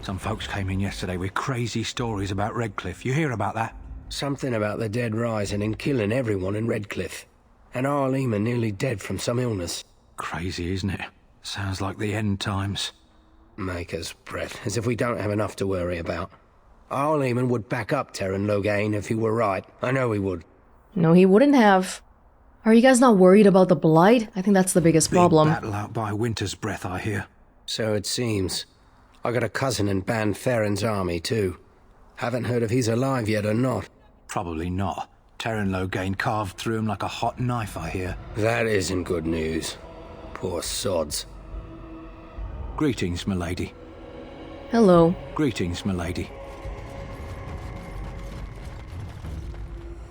Some folks came in yesterday with crazy stories about Redcliffe. You hear about that? Something about the dead rising and killing everyone in Redcliffe. And Arleman nearly dead from some illness. Crazy, isn't it? Sounds like the end times. Maker's breath, as if we don't have enough to worry about. Arleman would back up Terran Logain if he were right. I know he would. No, he wouldn't have. Are you guys not worried about the Blight? I think that's the biggest problem. Big battle out by Winter's Breath, I hear. So it seems. I got a cousin in Ban Farron's army, too. Haven't heard if he's alive yet or not. Probably not. Terran Logain carved through him like a hot knife, I hear. That isn't good news. Poor sods. Greetings, milady. Hello. Greetings, milady.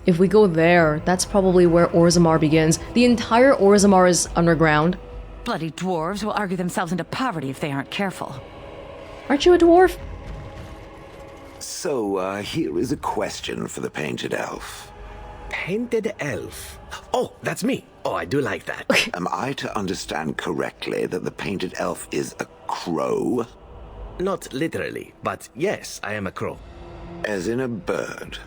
If we go there, that's probably where Orzammar begins. The entire Orzammar is underground. Bloody dwarves will argue themselves into poverty if they aren't careful. Aren't you a dwarf? So, here is a question for the Painted Elf. Painted Elf? Oh, that's me. Oh, I do like that. Am I to understand correctly that the Painted Elf is a crow? Not literally, but yes, I am a crow. As in a bird?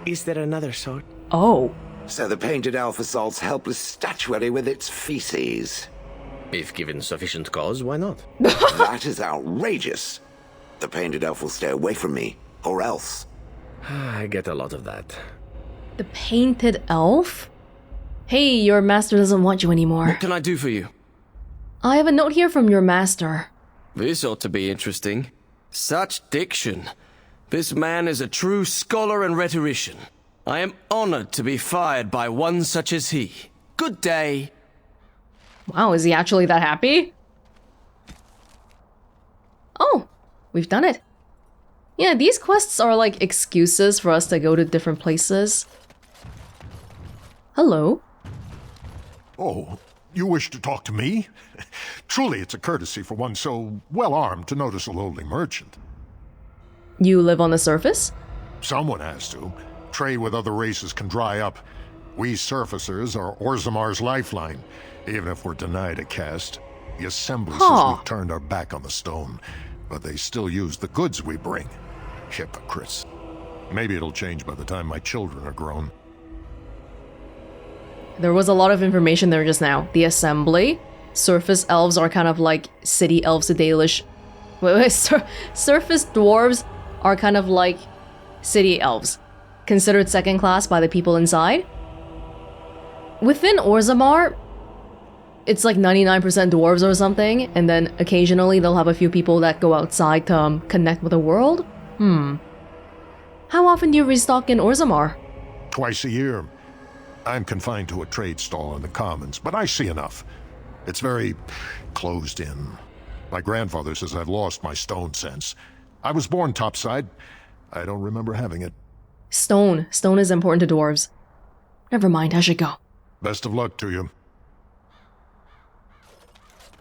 Is there another sort? Oh. So the Painted Elf assaults helpless statuary with its feces? If given sufficient cause, why not? That is outrageous. The Painted Elf will stay away from me, or else. I get a lot of that. The Painted Elf? Hey, your master doesn't want you anymore. What can I do for you? I have a note here from your master. This ought to be interesting. Such diction. This man is a true scholar and rhetorician. I am honored to be fired by one such as he. Good day. Wow, is he actually that happy? Oh, we've done it. Yeah, these quests are like excuses for us to go to different places. Hello. Oh, you wish to talk to me? Truly, it's a courtesy for one so well-armed to notice a lowly merchant. You live on the surface? Someone has to. Trade with other races can dry up. We surfacers are Orzammar's lifeline. Even if we're denied a caste, the Assembly says we've turned our back on the stone, but they still use the goods we bring. Hypocrites. Maybe it'll change by the time my children are grown. There was a lot of information there just now. The Assembly. Surface elves are kind of like city elves to Dalish. Surface dwarves are kind of like city elves. Considered second class by the people inside. Within Orzammar, it's like 99% dwarves or something, and then occasionally they'll have a few people that go outside to connect with the world? How often do you restock in Orzammar? Twice a year. I'm confined to a trade stall in the Commons, but I see enough. It's very closed in. My grandfather says I've lost my stone sense. I was born topside. I don't remember having it. Stone. Stone is important to dwarves. Never mind, I should go. Best of luck to you.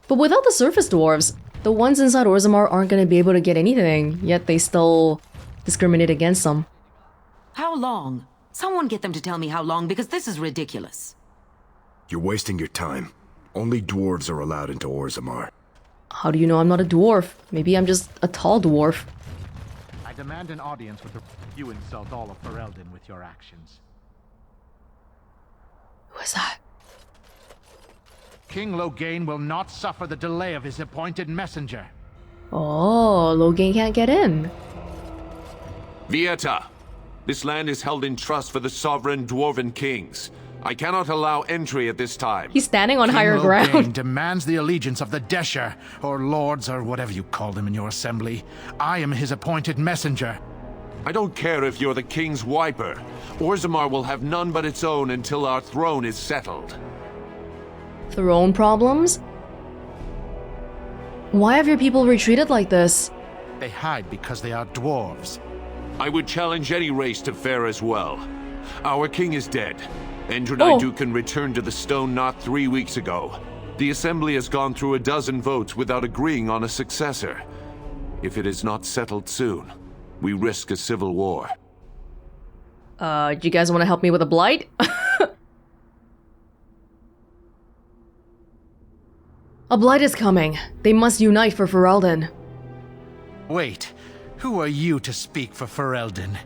But without the surface dwarves, the ones inside Orzammar aren't going to be able to get anything, yet they still discriminate against them. How long? Someone get them to tell me how long, because this is ridiculous. You're wasting your time. Only dwarves are allowed into Orzammar. How do you know I'm not a dwarf? Maybe I'm just a tall dwarf. I demand an audience with the... You insult all of Ferelden with your actions. Who is that? King Logain will not suffer the delay of his appointed messenger. Oh, Logain can't get in. Vieta, this land is held in trust for the sovereign dwarven kings. I cannot allow entry at this time. He's standing on higher King ground. Logain demands the allegiance of the Desher, or lords, or whatever you call them in your assembly. I am his appointed messenger. I don't care if you're the king's wiper. Orzammar will have none but its own until our throne is settled. Throne problems? Why have your people retreated like this? They hide because they are dwarves. I would challenge any race to fare as well. Our king is dead. Endrinidukan returned to the stone not 3 weeks ago. The Assembly has gone through a dozen votes without agreeing on a successor. If it is not settled soon, we risk a civil war. Do you guys want to help me with a blight? A blight is coming. They must unite for Ferelden. Wait, who are you to speak for Ferelden?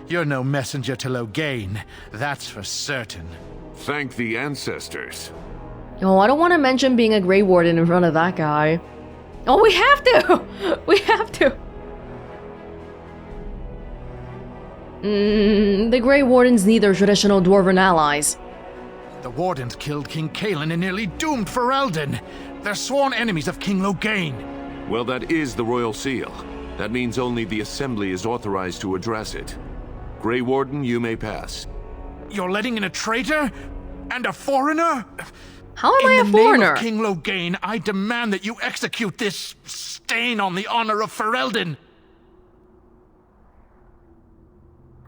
You're no messenger to Loghain, that's for certain. Thank the ancestors. Oh, I don't want to mention being a Grey Warden in front of that guy. Oh, we have to! We have to! The Grey Wardens need their traditional dwarven allies. The Wardens killed King Cailan and nearly doomed Ferelden. They're sworn enemies of King Loghain. Well, that is the royal seal. That means only the Assembly is authorized to address it. Grey Warden, you may pass. You're letting in a traitor? And a foreigner? How am I a In the foreigner? name of King Loghain, I demand that you execute this stain on the honor of Ferelden.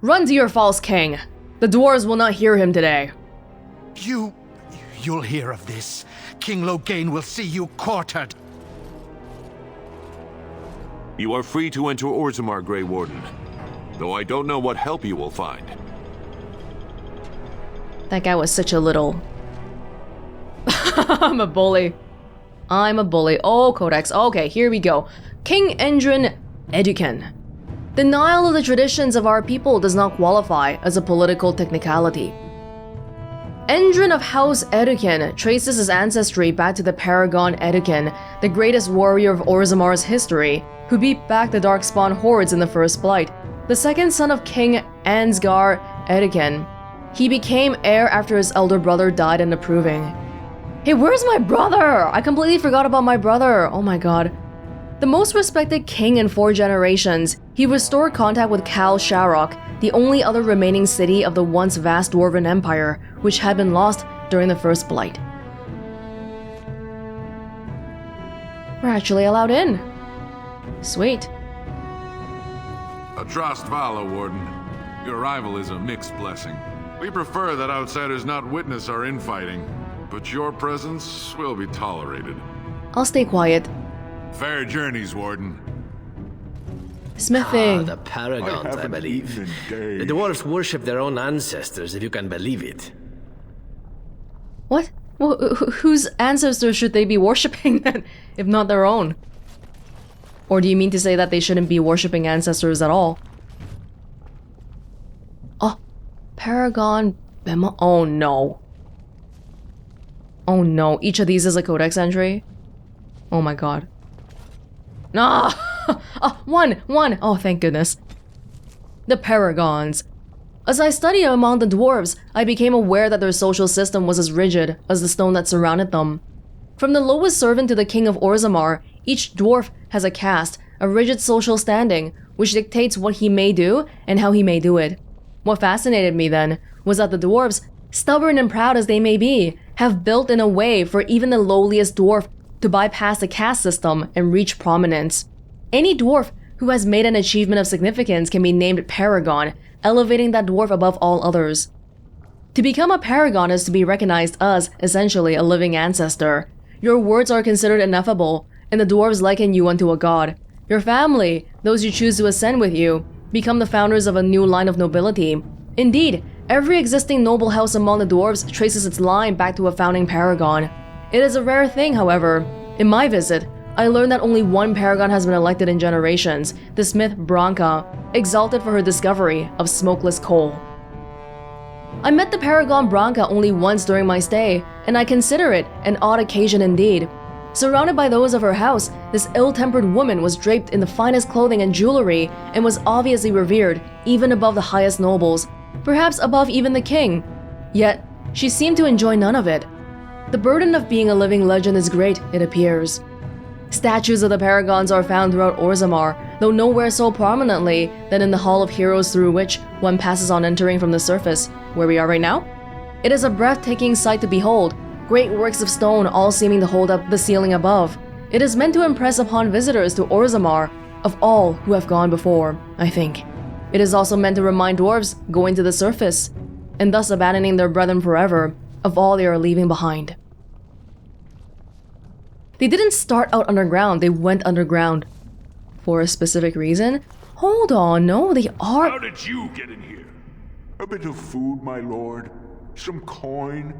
Run to your false king. The dwarves will not hear him today. You'll hear of this. King Loghain will see you quartered. You are free to enter Orzammar, Grey Warden. Though I don't know what help you will find. That guy was such a little... I'm a bully. I'm a bully. Oh, Codex. Okay, here we go. King Endrin Educan. Denial of the traditions of our people does not qualify as a political technicality. Endrin of House Educan traces his ancestry back to the Paragon Educan, the greatest warrior of Orzammar's history, who beat back the Darkspawn hordes in the First Blight. The second son of King Ansgar Educan. He became heir after his elder brother died in approving. Hey, where's my brother? I completely forgot about my brother. Oh my god. The most respected king in 4 generations, he restored contact with Khal Sharok, the only other remaining city of the once vast Dwarven Empire, which had been lost during the First Blight. We're actually allowed in. Sweet. Atrost Vala, Warden. Your arrival is a mixed blessing. We prefer that outsiders not witness our infighting, but your presence will be tolerated. I'll stay quiet. Fair journeys, Warden. Smithing. The Paragons, I believe. The dwarves worship their own ancestors, if you can believe it. What? Well, whose ancestors should they be worshipping then, if not their own? Or do you mean to say that they shouldn't be worshipping ancestors at all? Oh, Paragon Bema. Oh no. Oh no, each of these is a codex entry? Oh my god. No! Oh, one! Oh, thank goodness. The Paragons. As I studied among the dwarves, I became aware that their social system was as rigid as the stone that surrounded them. From the lowest servant to the king of Orzammar, each dwarf has a caste, a rigid social standing, which dictates what he may do and how he may do it. What fascinated me then was that the dwarves, stubborn and proud as they may be, have built in a way for even the lowliest dwarf to bypass the caste system and reach prominence. Any dwarf who has made an achievement of significance can be named Paragon, elevating that dwarf above all others. To become a Paragon is to be recognized as, essentially, a living ancestor. Your words are considered ineffable, and the dwarves liken you unto a god. Your family, those you choose to ascend with you, become the founders of a new line of nobility. Indeed, every existing noble house among the dwarves traces its line back to a founding Paragon. It is a rare thing, however. In my visit, I learned that only one Paragon has been elected in generations, the smith Branka, exalted for her discovery of smokeless coal. I met the Paragon Branka only once during my stay, and I consider it an odd occasion indeed. Surrounded by those of her house, this ill-tempered woman was draped in the finest clothing and jewelry and was obviously revered, even above the highest nobles, perhaps above even the king. Yet, she seemed to enjoy none of it. The burden of being a living legend is great, it appears. Statues of the Paragons are found throughout Orzammar, though nowhere so prominently than in the Hall of Heroes through which one passes on entering from the surface, where we are right now. It is a breathtaking sight to behold, great works of stone all seeming to hold up the ceiling above. It is meant to impress upon visitors to Orzammar of all who have gone before, I think. It is also meant to remind dwarves going to the surface, and thus abandoning their brethren forever, of all they are leaving behind. They didn't start out underground, they went underground. For a specific reason? Hold on, no, they are— How did you get in here? A bit of food, my lord? Some coin?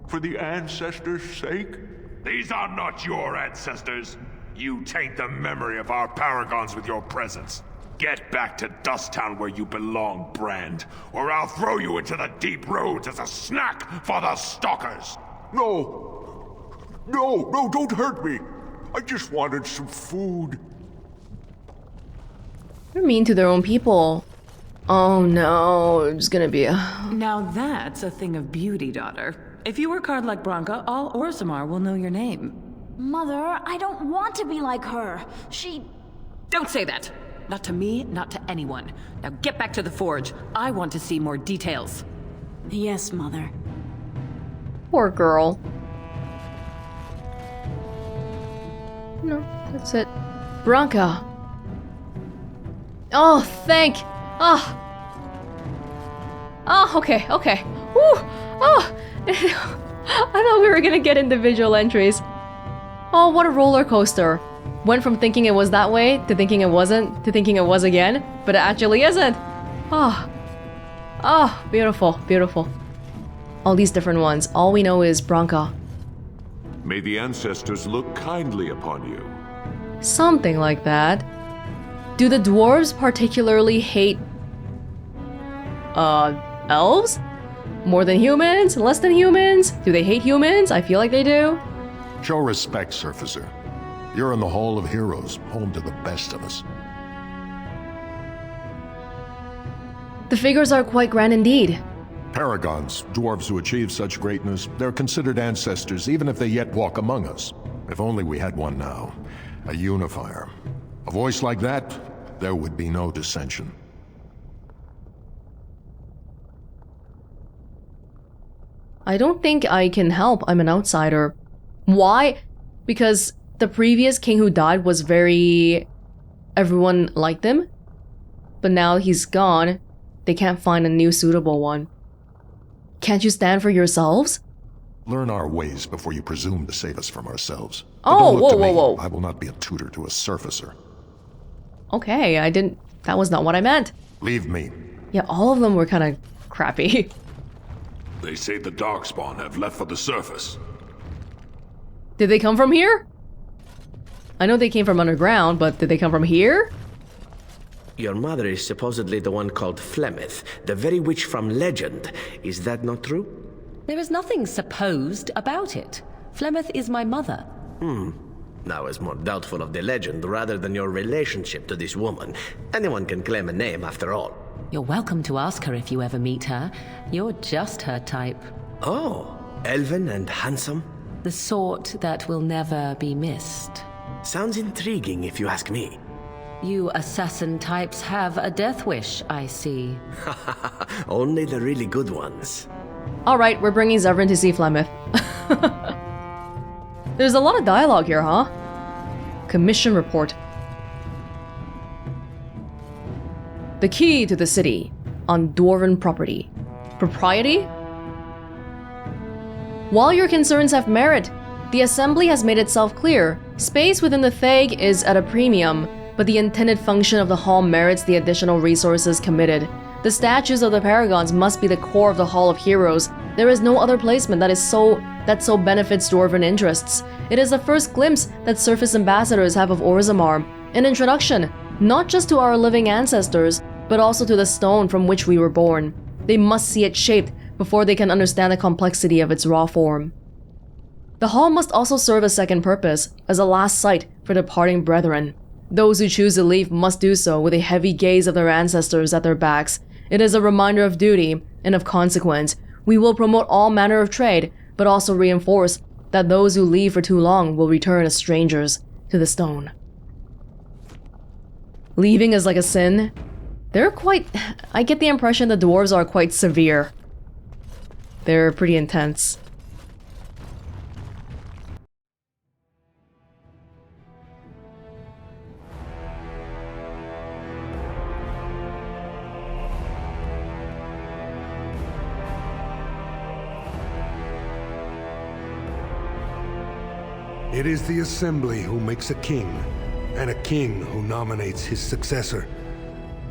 For the ancestors' sake? These are not your ancestors. You taint the memory of our Paragons with your presence. Get back to Dust Town where you belong, Brand, or I'll throw you into the deep roads as a snack for the stalkers. No, don't hurt me. I just wanted some food. They're mean to their own people. Oh no, it's gonna be a... Now that's a thing of beauty, daughter. If you work hard like Branka, all Orzammar will know your name. Mother, I don't want to be like her. Don't say that! Not to me, not to anyone. Now get back to the forge. I want to see more details. Yes, Mother. Poor girl. No, that's it. Branka. Oh, thank... Oh. Oh, okay. Woo! Oh! I thought we were gonna get individual entries. Oh, what a roller coaster. Went from thinking it was that way, to thinking it wasn't, to thinking it was again, but it actually isn't. Oh. Oh, beautiful, beautiful. All these different ones. All we know is Branka. May the ancestors look kindly upon you. Something like that. Do the dwarves particularly hate... elves? More than humans? Less than humans? Do they hate humans? I feel like they do. Show respect, Surfacer. You're in the Hall of Heroes, home to the best of us. The figures are quite grand indeed. Paragons, dwarves who achieve such greatness, they're considered ancestors even if they yet walk among us. If only we had one now. A unifier. A voice like that, there would be no dissension. I don't think I can help. I'm an outsider. Why? Because the previous king who died was very... everyone liked him. But now he's gone. They can't find a new suitable one. Can't you stand for yourselves? Learn our ways before you presume to save us from ourselves. Oh, whoa. I will not be a tutor to a surfacer. Okay, I didn't... that was not what I meant. Leave me. Yeah, all of them were kind of crappy. They say the Darkspawn have left for the surface. Did they come from here? I know they came from underground, but did they come from here? Your mother is supposedly the one called Flemeth, the very witch from legend. Is that not true? There is nothing supposed about it. Flemeth is my mother. I was more doubtful of the legend rather than your relationship to this woman. Anyone can claim a name after all. You're welcome to ask her if you ever meet her. You're just her type. Oh, elven and handsome? The sort that will never be missed. Sounds intriguing if you ask me. You assassin types have a death wish, I see. Only the really good ones. Alright, we're bringing Zevran to see Flemeth. There's a lot of dialogue here, huh? Commission report. The key to the city on Dwarven property. Propriety? While your concerns have merit, the Assembly has made itself clear. Space within the Thag is at a premium, but the intended function of the hall merits the additional resources committed. The statues of the Paragons must be the core of the Hall of Heroes. There is no other placement that so benefits Dwarven interests. It is the first glimpse that surface ambassadors have of Orzammar, an introduction, not just to our living ancestors, but also to the stone from which we were born. They must see it shaped before they can understand the complexity of its raw form. The hall must also serve a second purpose, as a last sight for departing brethren. Those who choose to leave must do so with a heavy gaze of their ancestors at their backs. It is a reminder of duty and of consequence. We will promote all manner of trade, but also reinforce that those who leave for too long will return as strangers to the stone. Leaving is like a sin. They're quite... I get the impression the dwarves are quite severe. They're pretty intense. It is the Assembly who makes a king, and a king who nominates his successor.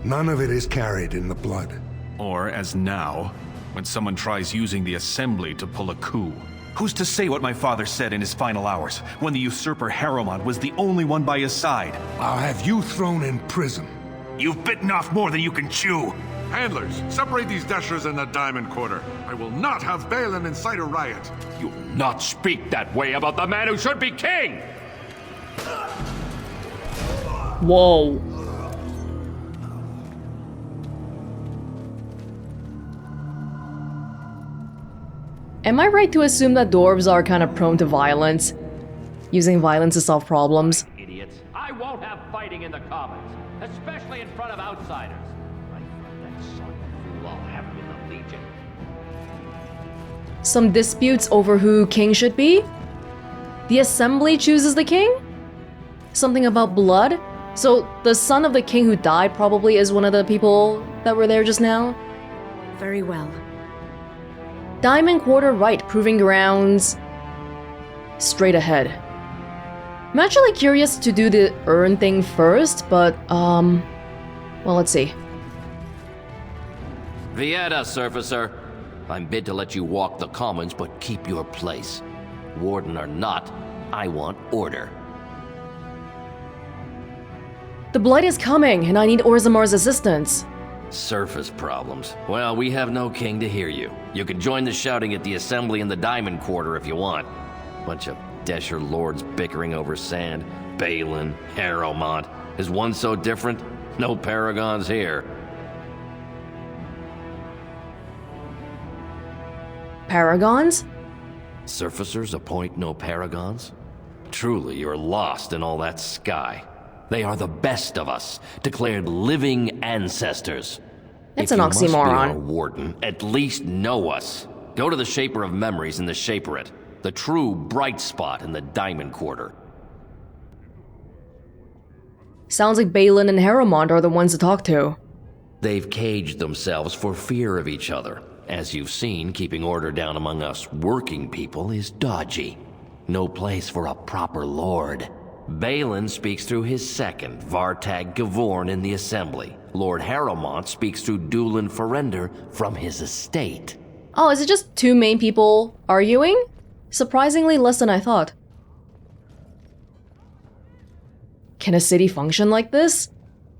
None of it is carried in the blood. Or, as now, when someone tries using the Assembly to pull a coup. Who's to say what my father said in his final hours, when the usurper Harrowmont was the only one by his side? I'll have you thrown in prison. You've bitten off more than you can chew. Handlers, separate these dashers in the Diamond Quarter. I will not have Balin incite a riot. You will not speak that way about the man who should be king! Whoa. Am I right to assume that dwarves are kind of prone to violence? Using violence to solve problems? Idiots. I won't have fighting in the Commons, especially in front of outsiders. I find that son of a fool, I'll have him in the Legion. Some disputes over who king should be? The Assembly chooses the king? Something about blood? So the son of the king who died probably is one of the people that were there just now? Very well. Diamond Quarter right, proving grounds. Straight ahead. I'm actually curious to do the urn thing first, but, well, let's see. Vieta, Surfacer. I'm bid to let you walk the Commons, but keep your place. Warden or not, I want order. The Blight is coming, and I need Orzammar's assistance. Surface problems. Well, we have no king to hear you. You can join the shouting at the Assembly in the Diamond Quarter if you want. Bunch of Desher lords bickering over sand. Balin, Harrowmont. Is one so different? No Paragons here. Paragons? Surfacers appoint no Paragons? Truly, you're lost in all that sky. They are the best of us, declared living ancestors. That's an oxymoron. If you must be our warden, at least know us. Go to the Shaper of Memories in the Shaperate, the true bright spot in the Diamond Quarter. Sounds like Balin and Harrowmont are the ones to talk to. They've caged themselves for fear of each other. As you've seen, keeping order down among us working people is dodgy. No place for a proper lord. Balin speaks through his second, Vartag Gavorn, in the Assembly. Lord Harrowmont speaks through Dulin Ferender from his estate. Oh, is it just two main people arguing? Surprisingly less than I thought. Can a city function like this?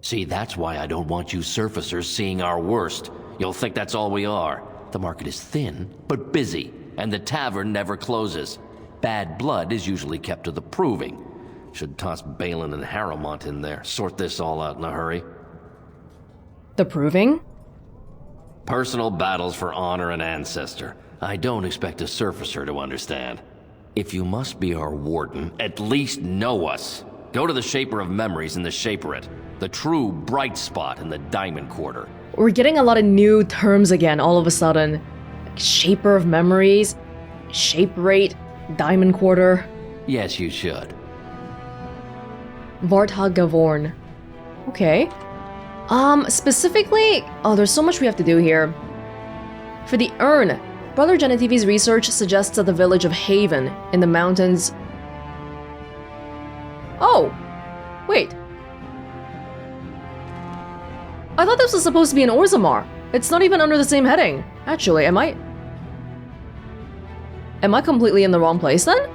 See, that's why I don't want you surfacers seeing our worst. You'll think that's all we are. The market is thin, but busy, and the tavern never closes. Bad blood is usually kept to the proving. Should toss Balin and Harrowmont in there, sort this all out in a hurry. The proving? Personal battles for honor and ancestor. I don't expect a surfacer to understand. If you must be our warden, at least know us. Go to the Shaper of Memories in the Shaperate, the true bright spot in the Diamond Quarter. We're getting a lot of new terms again all of a sudden. Like Shaper of Memories, Shaperate, Diamond Quarter. Yes, you should. Vartag Gavorn. Okay. Specifically... Oh, there's so much we have to do here. For the urn, Brother Genetivi's research suggests that the village of Haven in the mountains... Oh! Wait. I thought this was supposed to be in Orzammar. It's not even under the same heading. Actually, am I completely in the wrong place then?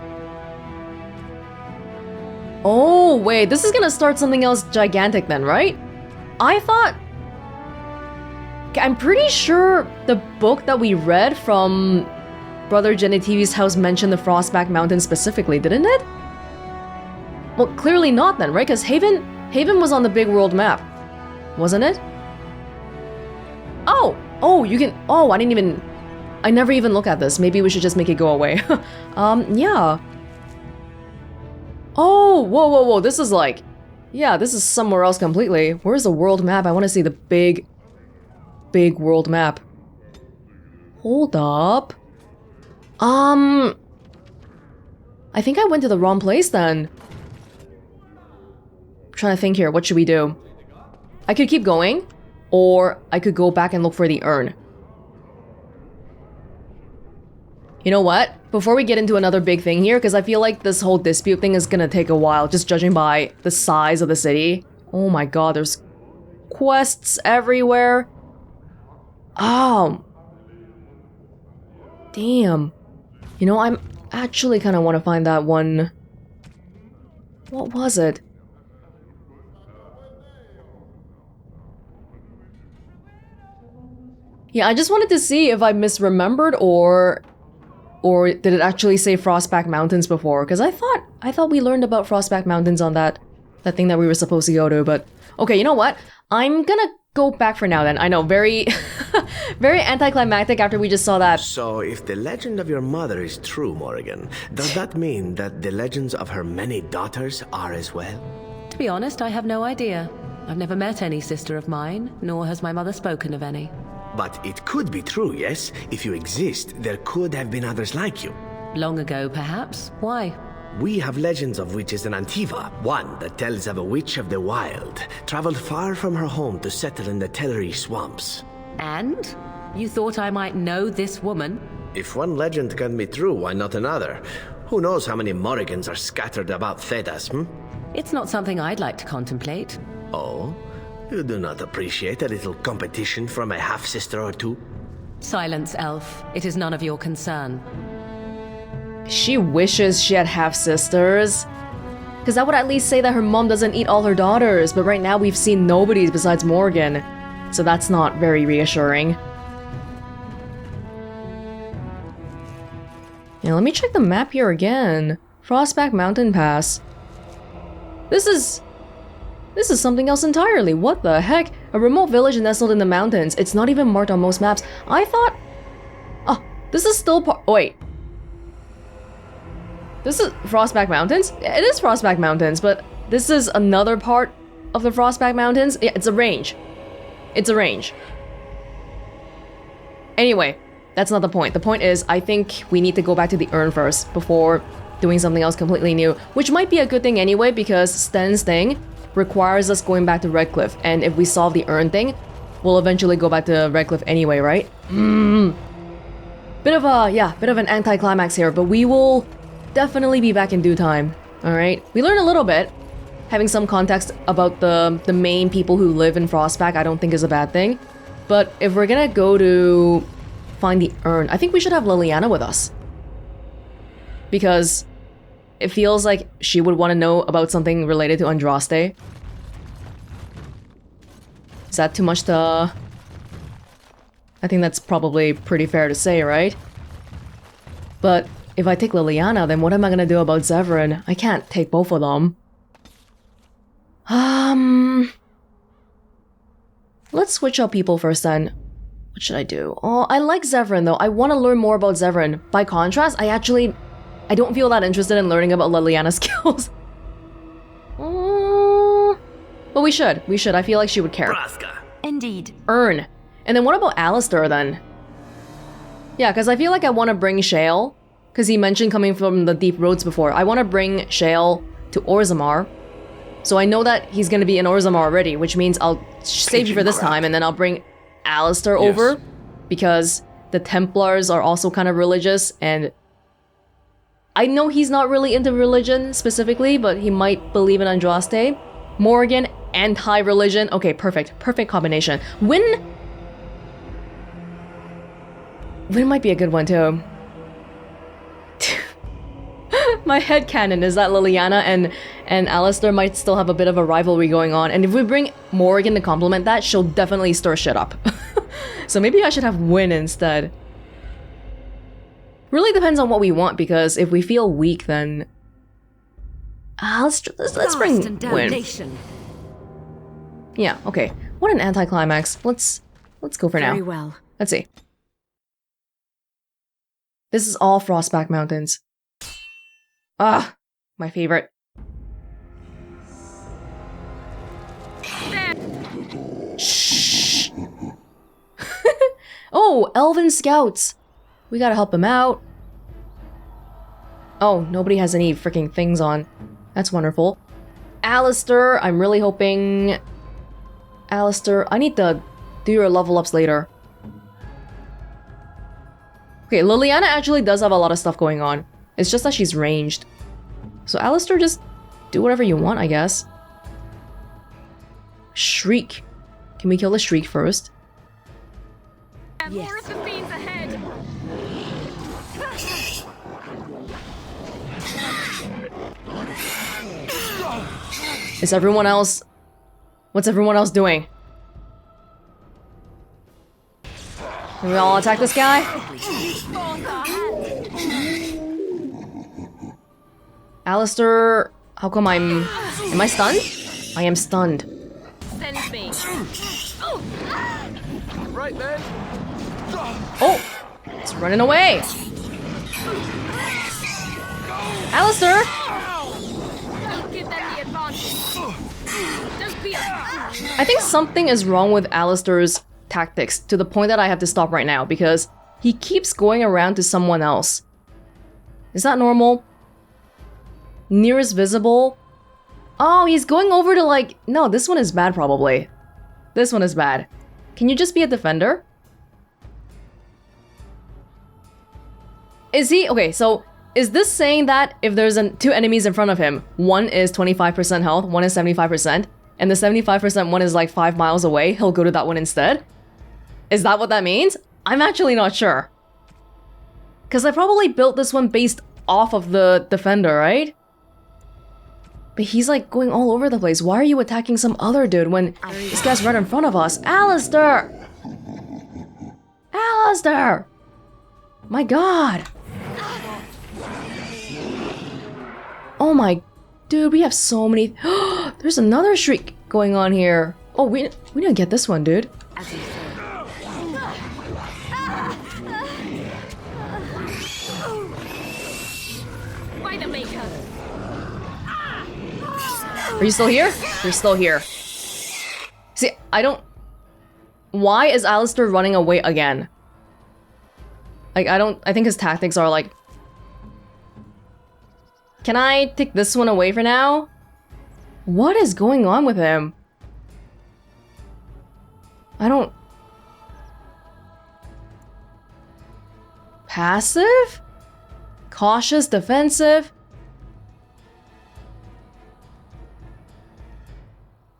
Oh, wait, this is gonna start something else gigantic then, right? I thought... I'm pretty sure the book that we read from Brother Genetivi's house mentioned the Frostback Mountain specifically, didn't it? Well, clearly not then, right? Because Haven was on the big world map, wasn't it? Oh! Oh, you can... Oh, I never even look at this. Maybe we should just make it go away. Yeah. Oh, whoa, this is like... Yeah, this is somewhere else completely. Where's the world map? I want to see the big world map. Hold up. I think I went to the wrong place then. I'm trying to think here, what should we do? I could keep going, or I could go back and look for the urn. You know what? Before we get into another big thing here, because I feel like this whole dispute thing is gonna take a while, just judging by the size of the city. Oh my god, there's quests everywhere. Oh. Damn. You know, actually kind of want to find that one. What was it? Yeah, I just wanted to see if I misremembered or did it actually say Frostback Mountains before? Because I thought we learned about Frostback Mountains on that thing that we were supposed to go to, but okay, you know what? I'm gonna go back for now then. I know, very very anticlimactic after we just saw that. So if the legend of your mother is true, Morrigan, does that mean that the legends of her many daughters are as well? To be honest, I have no idea. I've never met any sister of mine, nor has my mother spoken of any. But it could be true, yes? If you exist, there could have been others like you. Long ago, perhaps. Why? We have legends of witches in Antiva. One that tells of a witch of the wild, traveled far from her home to settle in the Tellery swamps. And? You thought I might know this woman? If one legend can be true, why not another? Who knows how many Morrigans are scattered about Thedas, It's not something I'd like to contemplate. Oh? You do not appreciate a little competition from a half-sister or two? Silence, elf. It is none of your concern. She wishes she had half-sisters. Because that would at least say that her mom doesn't eat all her daughters, but right now we've seen nobody besides Morgan. So that's not very reassuring. Yeah, let me check the map here again. Frostback Mountain Pass. This is something else entirely. What the heck? A remote village nestled in the mountains. It's not even marked on most maps. I thought... Oh, this is still part... Wait. This is Frostback Mountains? It is Frostback Mountains, but this is another part of the Frostback Mountains? Yeah, it's a range. It's a range. Anyway, that's not the point. The point is, I think we need to go back to the urn first before doing something else completely new. Which might be a good thing anyway, because Sten's thing requires us going back to Redcliffe, and if we solve the urn thing, we'll eventually go back to Redcliffe anyway, right? Bit of an anticlimax here, but we will definitely be back in due time. Alright? We learned a little bit. Having some context about the main people who live in Frostback I don't think is a bad thing. But if we're gonna go to find the urn, I think we should have Liliana with us. Because it feels like she would want to know about something related to Andraste. Is that too much to... I think that's probably pretty fair to say, right? But if I take Liliana, then what am I gonna do about Zevran? I can't take both of them. Let's switch up people first then. What should I do? Oh, I like Zevran though. I want to learn more about Zevran. By contrast, I don't feel that interested in learning about Liliana's skills. But we should. I feel like she would care. Indeed. Urn. And then what about Alistair then? Yeah, because I feel like I want to bring Shale. Because he mentioned coming from the deep roads before. I want to bring Shale to Orzammar. So I know that he's going to be in Orzammar already, which means I'll save you for this time, and then I'll bring Alistair over. Because the Templars are also kind of religious, and I know he's not really into religion specifically, but he might believe in Andraste. Morgan, anti-religion. Okay, perfect. Perfect combination. Wynn might be a good one too. My headcanon is that Liliana and Alistair might still have a bit of a rivalry going on, and if we bring Morgan to complement that, she'll definitely stir shit up. So maybe I should have Wynn instead. Really depends on what we want, because if we feel weak, then let's bring Wynn. Yeah, okay. What an anticlimax. Let's go for now. Very well. Let's see. This is all Frostback Mountains. Ah, my favorite. Shh. Oh, Elven Scouts. We gotta help him out. Oh, nobody has any freaking things on. That's wonderful. Alistair, I'm really hoping... Alistair, I need to do your level ups later. Okay, Liliana actually does have a lot of stuff going on. It's just that she's ranged. So Alistair, just do whatever you want, I guess. Shriek. Can we kill the Shriek first? Yes. Is everyone else... What's everyone else doing? Can we all attack this guy? Alistair... How come I'm... Am I stunned? I am stunned. Send me. Right then. Oh! It's running away! Alistair! Give them the advantage. Don't be I think something is wrong with Alistair's tactics to the point that I have to stop right now because he keeps going around to someone else. Is that normal? Nearest visible? Oh, he's going over to like... No, this one is bad probably. This one is bad. Can you just be a defender? Is he... Okay, so... Is this saying that if there's two enemies in front of him, one is 25% health, one is 75%, and the 75% one is like 5 miles away, he'll go to that one instead? Is that what that means? I'm actually not sure. Because I probably built this one based off of the defender, right? But he's like going all over the place. Why are you attacking some other dude when this guy's right in front of us? Alistair! Alistair! My god! Oh my... Dude, we have so many... There's another shriek going on here. Oh, we didn't get this one, dude. By the maker. Are you still here? You're still here. See, I don't... Why is Alistair running away again? Like, I think his tactics are like... Can I take this one away for now? What is going on with him? I don't... Passive? Cautious, defensive?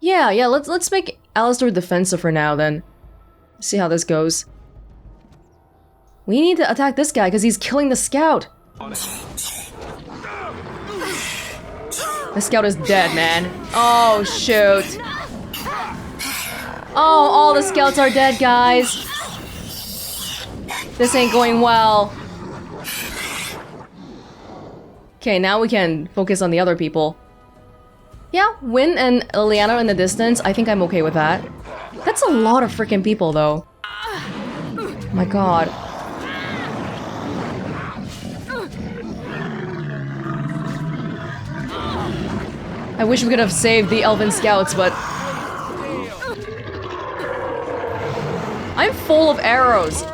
Yeah, let's make Alistair defensive for now then. See how this goes. We need to attack this guy because he's killing the scout. The scout is dead, man. Oh, shoot. Oh, all the scouts are dead, guys. This ain't going well. Okay, now we can focus on the other people. Yeah, Wynn and Liliana in the distance, I think I'm okay with that. That's a lot of freaking people, though. My god. I wish we could have saved the elven scouts, but... I'm full of arrows.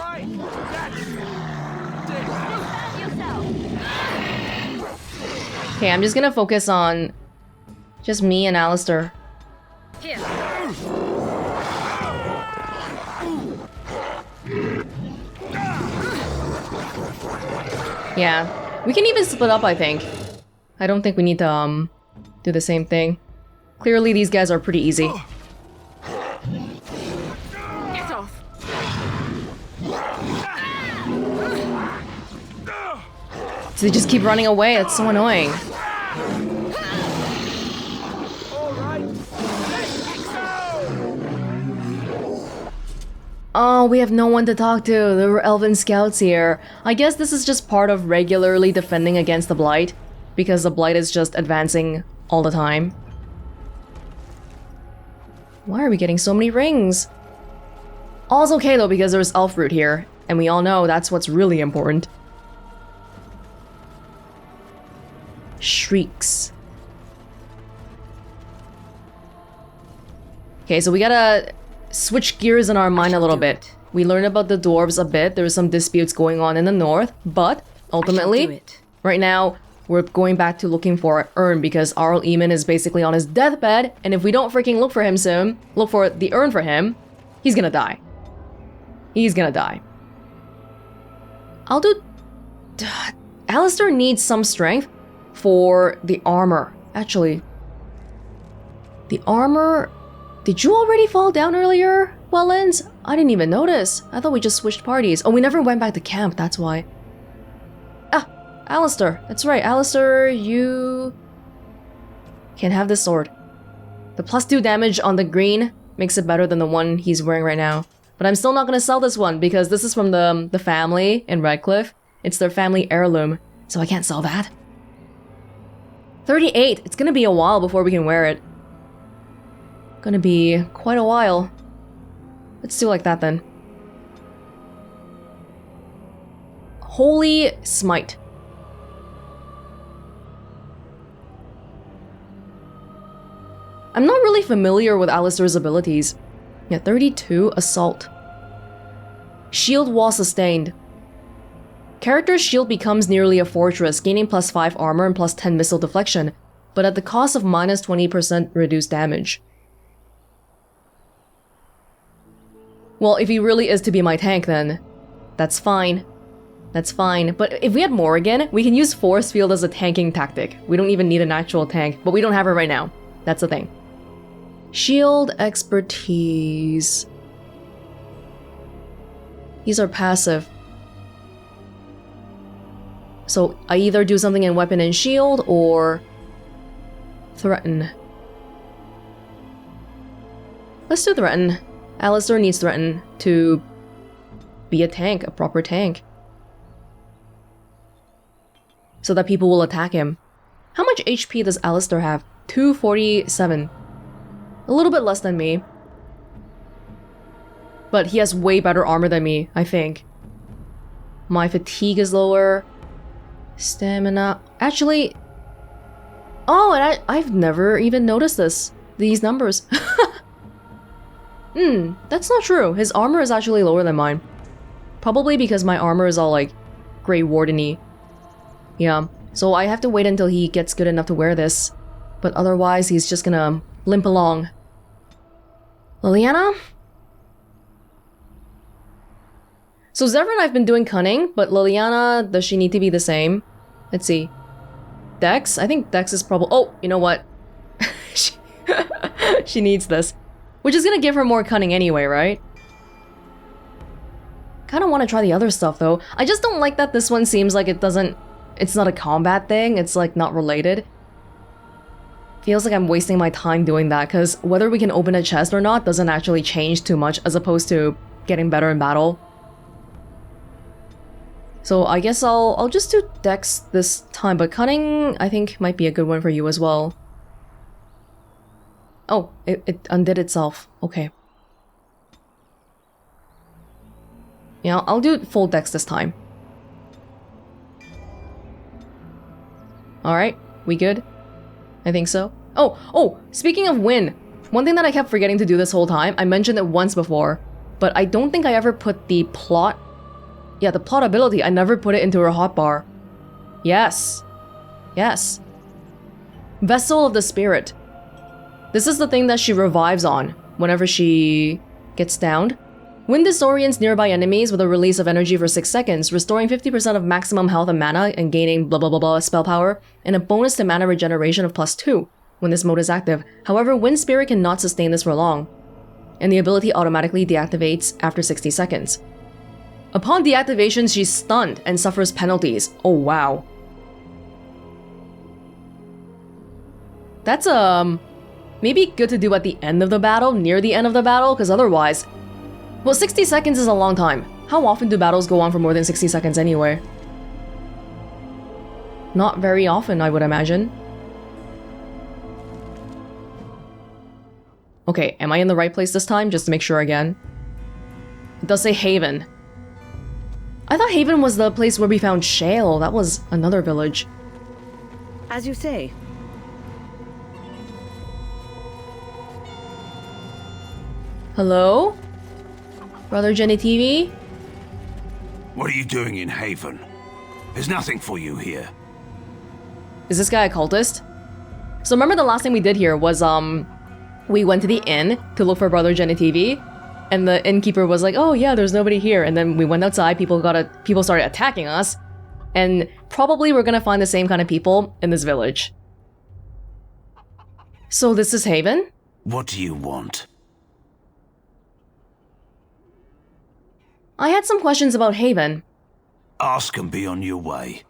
Okay, I'm just gonna focus on just me and Alistair. Here. Yeah, we can even split up, I think. I don't think we need to, do the same thing. Clearly, these guys are pretty easy. Get off. So they just keep running away. It's so annoying. Oh, we have no one to talk to. There were elven scouts here. I guess this is just part of regularly defending against the Blight, because the Blight is just advancing all the time. Why are we getting so many rings? All's okay though, because there's elf root here, and we all know that's what's really important. Shrieks. Okay, so we gotta switch gears in our mind a little bit. We learned about the dwarves a bit. There's some disputes going on in the north, but ultimately, right now, we're going back to looking for Urn because Arl Eamon is basically on his deathbed, and if we don't freaking look for him soon, look for the Urn for him, he's gonna die. He's gonna die. I'll do... Alistair needs some strength for the armor. Actually, the armor... Did you already fall down earlier, Welonz? I didn't even notice. I thought we just switched parties. Oh, we never went back to camp, that's why. Ah, Alistair. That's right, Alistair, you... can have this sword. The +2 damage on the green makes it better than the one he's wearing right now. But I'm still not gonna sell this one because this is from the family in Redcliffe. It's their family heirloom, so I can't sell that. 38! It's gonna be a while before we can wear it. Gonna be quite a while. Let's do like that then. Holy Smite. I'm not really familiar with Alistair's abilities. Yeah, 32, Assault. Shield Wall Sustained. Character's shield becomes nearly a fortress, gaining +5 armor and +10 missile deflection, but at the cost of -20% reduced damage. Well, if he really is to be my tank then, that's fine. That's fine. But if we had Morrigan, we can use Force Field as a tanking tactic. We don't even need an actual tank, but we don't have her right now. That's the thing. Shield Expertise. These are passive. So I either do something in Weapon and Shield or Threaten. Let's do Threaten. Alistair needs Threaten to be a tank, a proper tank. So that people will attack him. How much HP does Alistair have? 247. A little bit less than me. But he has way better armor than me, I think. My fatigue is lower. Stamina. Actually... Oh, and I've never even noticed this. These numbers. That's not true. His armor is actually lower than mine. Probably because my armor is all like Grey Warden-y. Yeah, so I have to wait until he gets good enough to wear this. But otherwise, he's just gonna limp along. Liliana? So Zevran and I've been doing cunning, but Liliana, does she need to be the same? Let's see. Dex? I think Dex is probably... Oh, you know what? She needs this. Which is gonna give her more cunning anyway, right? Kinda wanna try the other stuff though. I just don't like that this one seems like it doesn't... It's not a combat thing, it's like not related. Feels like I'm wasting my time doing that, because whether we can open a chest or not doesn't actually change too much as opposed to getting better in battle. So I guess I'll just do Dex this time, but Cunning I think might be a good one for you as well. Oh, it undid itself. Okay. Yeah, I'll do full Dex this time. Alright, we good? I think so. Oh, speaking of win, one thing that I kept forgetting to do this whole time, I mentioned it once before, but I don't think I ever put the plot... Yeah, the plot ability, I never put it into her hotbar. Yes. Yes. Vessel of the Spirit. This is the thing that she revives on whenever she gets downed. When disorients nearby enemies with a release of energy for 6 seconds, restoring 50% of maximum health and mana and gaining blah blah blah blah spell power, and a bonus to mana regeneration of +2 when this mode is active. However, Wind Spirit cannot sustain this for long, and the ability automatically deactivates after 60 seconds. Upon deactivation, she's stunned and suffers penalties. Oh wow. That's maybe good to do at the end of the battle, near the end of the battle, because otherwise... Well, 60 seconds is a long time. How often do battles go on for more than 60 seconds anyway? Not very often, I would imagine. Okay, am I in the right place this time? Just to make sure again. It does say Haven. I thought Haven was the place where we found Shale. That was another village. As you say. Hello? Brother Jenny TV? What are you doing in Haven? There's nothing for you here. Is this guy a cultist? So remember the last thing we did here was, we went to the inn to look for Brother Jenny TV, and the innkeeper was like, oh yeah, there's nobody here, and then we went outside, people started attacking us, and probably we're gonna find the same kind of people in this village. So this is Haven? What do you want? I had some questions about Haven. Ask and be on your way.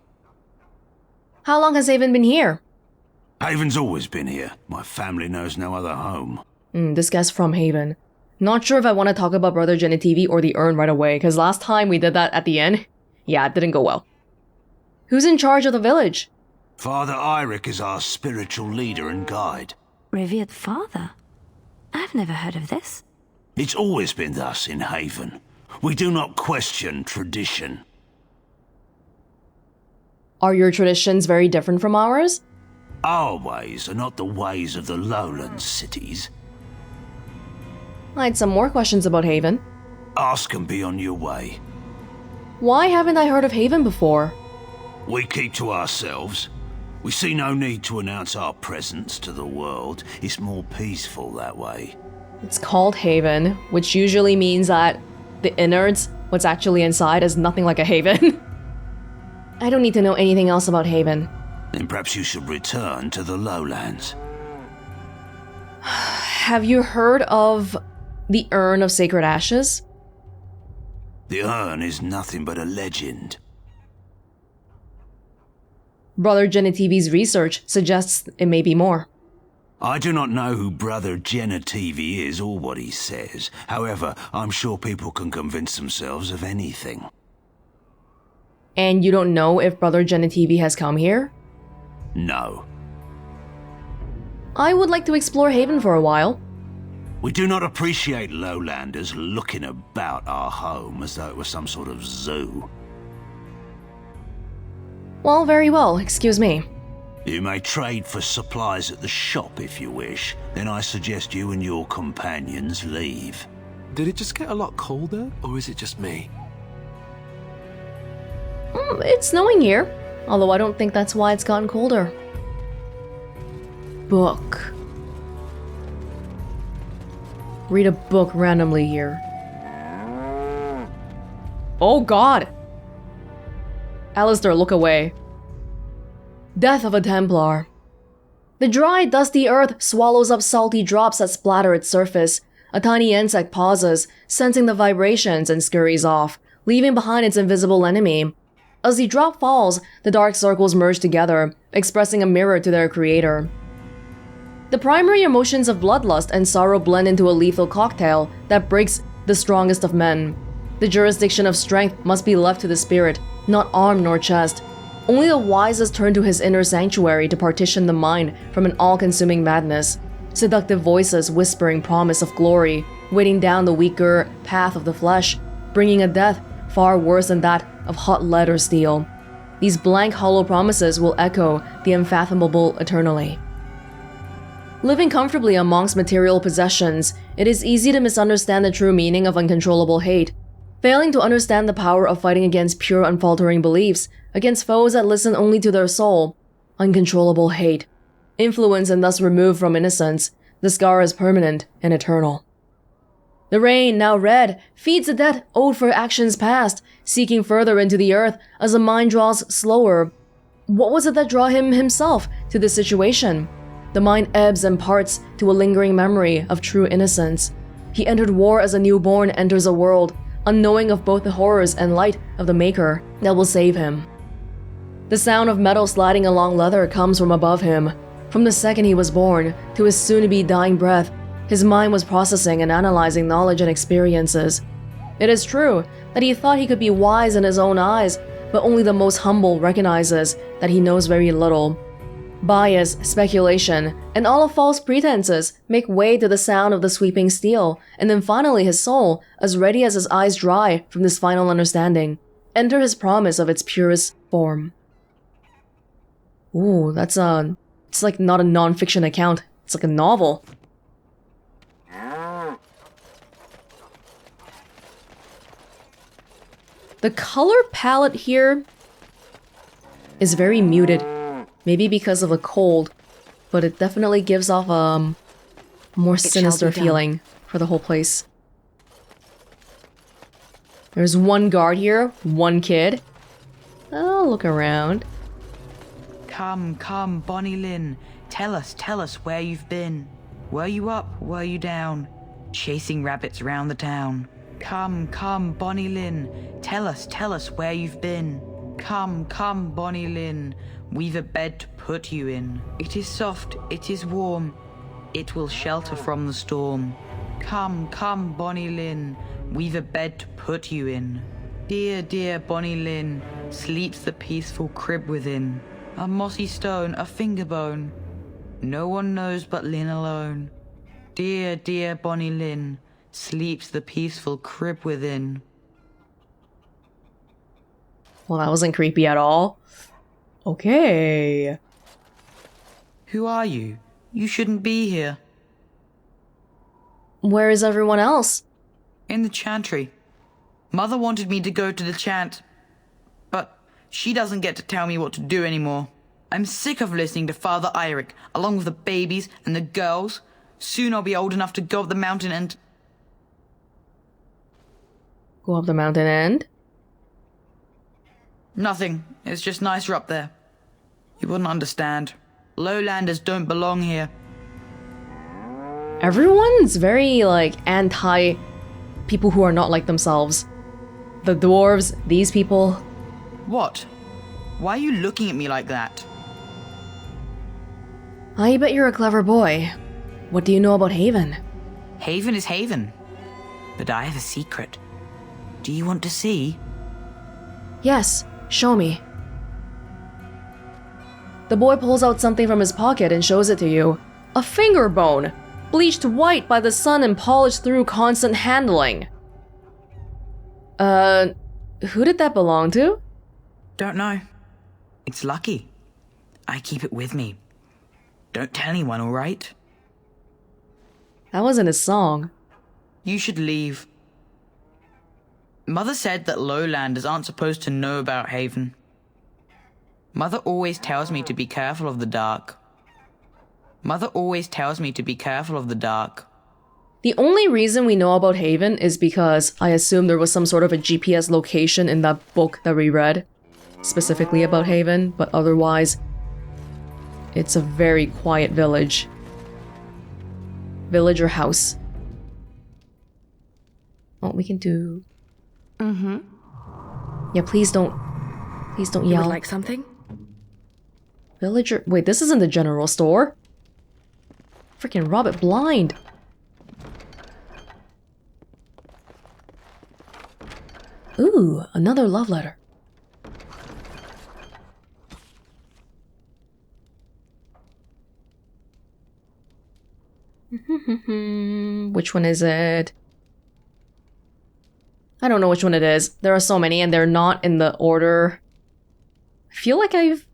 How long has Haven been here? Haven's always been here. My family knows no other home. This guy's from Haven. Not sure if I want to talk about Brother Genitivi or the Urn right away, because last time we did that at the end, yeah, it didn't go well. Who's in charge of the village? Father Eirik is our spiritual leader and guide. Revered father? I've never heard of this. It's always been thus in Haven. We do not question tradition. Are your traditions very different from ours? Our ways are not the ways of the lowland cities. I had some more questions about Haven. Ask and be on your way. Why haven't I heard of Haven before? We keep to ourselves. We see no need to announce our presence to the world. It's more peaceful that way. It's called Haven, which usually means that the innards, what's actually inside, is nothing like a haven. I don't need to know anything else about Haven. Then perhaps you should return to the lowlands. Have you heard of the Urn of Sacred Ashes? The urn is nothing but a legend. Brother Genitivi's research suggests it may be more. I do not know who Brother Genitivi is or what he says. However, I'm sure people can convince themselves of anything. And you don't know if Brother Genitivi has come here? No. I would like to explore Haven for a while. We do not appreciate lowlanders looking about our home as though it was some sort of zoo. Well, very well, excuse me. You may trade for supplies at the shop if you wish. Then I suggest you and your companions leave. Did it just get a lot colder, or is it just me? It's snowing here, although I don't think that's why it's gotten colder. Book. Read a book randomly here. Oh god! Alistair, look away. Death of a Templar. The dry, dusty earth swallows up salty drops that splatter its surface. A tiny insect pauses, sensing the vibrations, and scurries off, leaving behind its invisible enemy. As the drop falls, the dark circles merge together, expressing a mirror to their creator. The primary emotions of bloodlust and sorrow blend into a lethal cocktail that breaks the strongest of men. The jurisdiction of strength must be left to the spirit, not arm nor chest. Only the wisest turn to his inner sanctuary to partition the mind from an all-consuming madness. Seductive voices whispering promise of glory, weighting down the weaker path of the flesh, bringing a death far worse than that of hot lead or steel. These blank, hollow promises will echo the unfathomable eternally. Living comfortably amongst material possessions, it is easy to misunderstand the true meaning of uncontrollable hate. Failing to understand the power of fighting against pure, unfaltering beliefs, against foes that listen only to their soul. Uncontrollable hate. Influence and thus removed from innocence, the scar is permanent and eternal. The rain, now red, feeds the debt owed for actions past, seeking further into the earth as the mind draws slower. What was it that drew him himself to this situation? The mind ebbs and parts to a lingering memory of true innocence. He entered war as a newborn enters a world, unknowing of both the horrors and light of the Maker that will save him. The sound of metal sliding along leather comes from above him. From the second he was born to his soon-to-be dying breath, his mind was processing and analyzing knowledge and experiences. It is true that he thought he could be wise in his own eyes, but only the most humble recognizes that he knows very little. Bias, speculation, and all of false pretenses make way to the sound of the sweeping steel, and then finally his soul, as ready as his eyes dry from this final understanding, enter his promise of its purest form. Ooh, it's like not a non-fiction account, it's like a novel. The color palette here is very muted. Maybe because of the cold, but it definitely gives off a more sinister feeling for the whole place. There's one guard here, one kid. I'll look around. Come, Bonnie Lynn. Tell us where you've been. Were you up, were you down? Chasing rabbits round the town. Come, Bonnie Lynn. Tell us where you've been. Come, come, Bonnie Lynn, we've a bed to put you in. It is soft, it is warm, it will shelter from the storm. Come, come, Bonnie Lynn, we've a bed to put you in. Dear, dear Bonnie Lynn, sleeps the peaceful crib within. A mossy stone, a finger bone, no one knows but Lynn alone. Dear, dear Bonnie Lynn, sleeps the peaceful crib within. Well, that wasn't creepy at all. Okay. Who are you? You shouldn't be here. Where is everyone else? In the chantry. Mother wanted me to go to the chant, but she doesn't get to tell me what to do anymore. I'm sick of listening to Father Eirik, along with the babies and the girls. Soon I'll be old enough to go up the mountain and... Go up the mountain and? Nothing. It's just nicer up there. You wouldn't understand. Lowlanders don't belong here. Everyone's very, like, anti people who are not like themselves. The dwarves, these people. What? Why are you looking at me like that? I bet you're a clever boy. What do you know about Haven? Haven is Haven. But I have a secret. Do you want to see? Yes, show me. The boy pulls out something from his pocket and shows it to you. A finger bone, bleached white by the sun and polished through constant handling. Who did that belong to? Don't know. It's lucky. I keep it with me. Don't tell anyone, alright? That wasn't his song. You should leave. Mother said that lowlanders aren't supposed to know about Haven. Mother always tells me to be careful of the dark. Mother always tells me to be careful of the dark. The only reason we know about Haven is because I assume there was some sort of a GPS location in that book that we read, specifically about Haven, but otherwise, it's a very quiet village. Village or house. Oh, we can do... Mm-hmm. Yeah, please don't yell. You would like something? Villager... Wait, this isn't the general store. Freaking rob it blind. Ooh, another love letter. Which one is it? I don't know which one it is. There are so many and they're not in the order. I feel like I've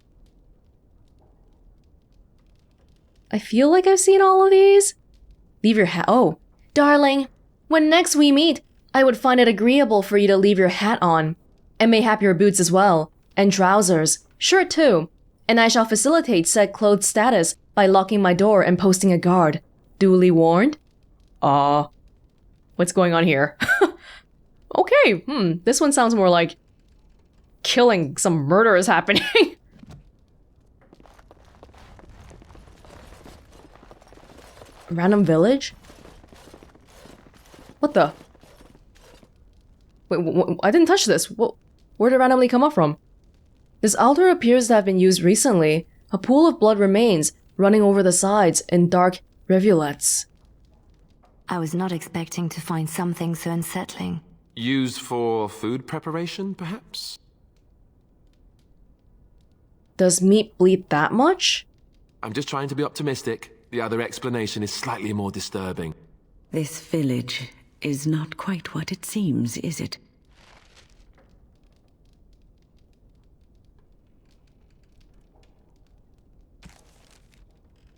seen all of these. Leave your hat. Oh, darling, when next we meet, I would find it agreeable for you to leave your hat on, and mayhap your boots as well, and trousers, shirt too, and I shall facilitate said clothes status by locking my door and posting a guard. Duly warned? What's going on here? Okay, this one sounds more like killing, some murder is happening. Random village? What the? Wait, I didn't touch this. Where did it randomly come up from? This altar appears to have been used recently. A pool of blood remains, running over the sides in dark rivulets. I was not expecting to find something so unsettling. Used for food preparation, perhaps? Does meat bleed that much? I'm just trying to be optimistic. The other explanation is slightly more disturbing. This village is not quite what it seems, is it?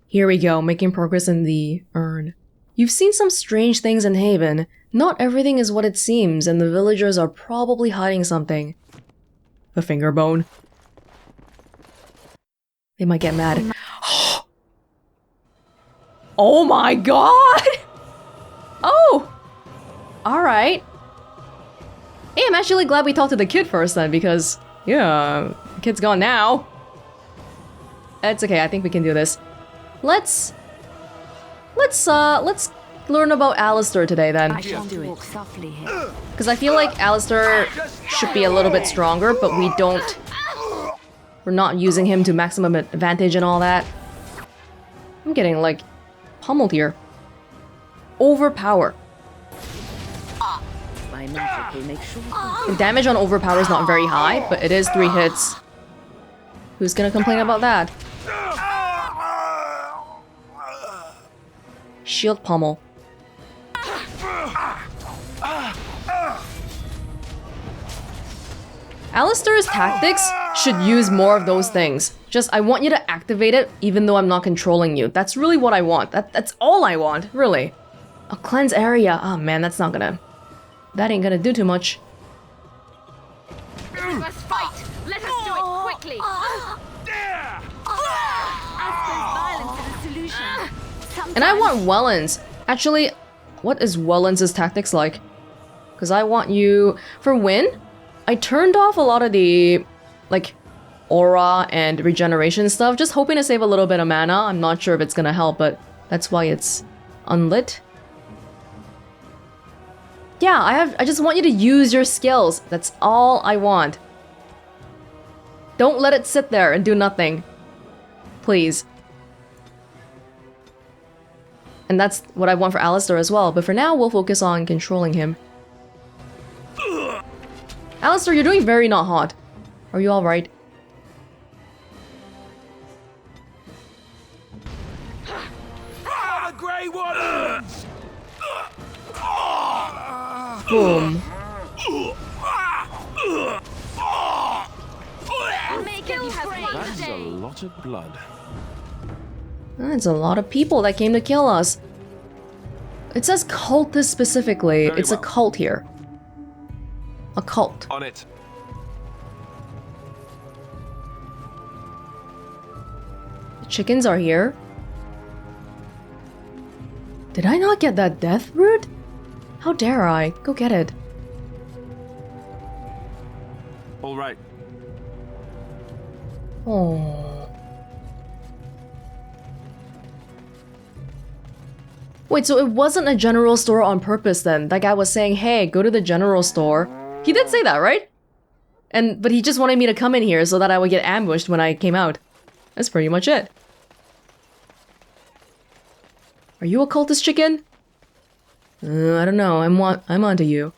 Here we go, making progress in the urn. You've seen some strange things in Haven. Not everything is what it seems, and the villagers are probably hiding something. The finger bone. They might get mad. Oh my god! Oh! Alright. Hey, I'm actually glad we talked to the kid first then, because, yeah, the kid's gone now. It's okay, I think we can do this. Let's learn about Alistair today then. I shall walk softly here. Because I feel like Alistair should be a little bit stronger, but we don't We're not using him to maximum advantage and all that. I'm getting, like, pummeled here. Overpower. My magic will make sure. The damage on overpower is not very high, but it is 3 hits. Who's gonna complain about that? Shield pummel. Alistair's tactics should use more of those things. Just, I want you to activate it even though I'm not controlling you. That's really what I want. That's all I want, really. A cleanse area. Oh man, that's not gonna... That ain't gonna do too much. Let's fight! Let us do it quickly! Violence is a solution. And I want Welonz. Actually, what is Welonz's tactics like? Because I want you... For win, I turned off a lot of the, like, aura and regeneration stuff, just hoping to save a little bit of mana. I'm not sure if it's gonna help, but that's why it's unlit. Yeah, I just want you to use your skills. That's all I want. Don't let it sit there and do nothing. Please. And that's what I want for Alistair as well, but for now we'll focus on controlling him. Alistair, you're doing very not hot. Are you alright? The Grey Warden! Boom. That's a lot of blood. That's a lot of people that came to kill us. It says cultist specifically. It's a cult here. A cult. On it. The chickens are here. Did I not get that death root? How dare I? Go get it. All right. Oh. Wait, so it wasn't a general store on purpose then? That guy was saying, hey, go to the general store. He did say that, right? But he just wanted me to come in here so that I would get ambushed when I came out. That's pretty much it. Are you a cultist chicken? I don't know. I'm onto you.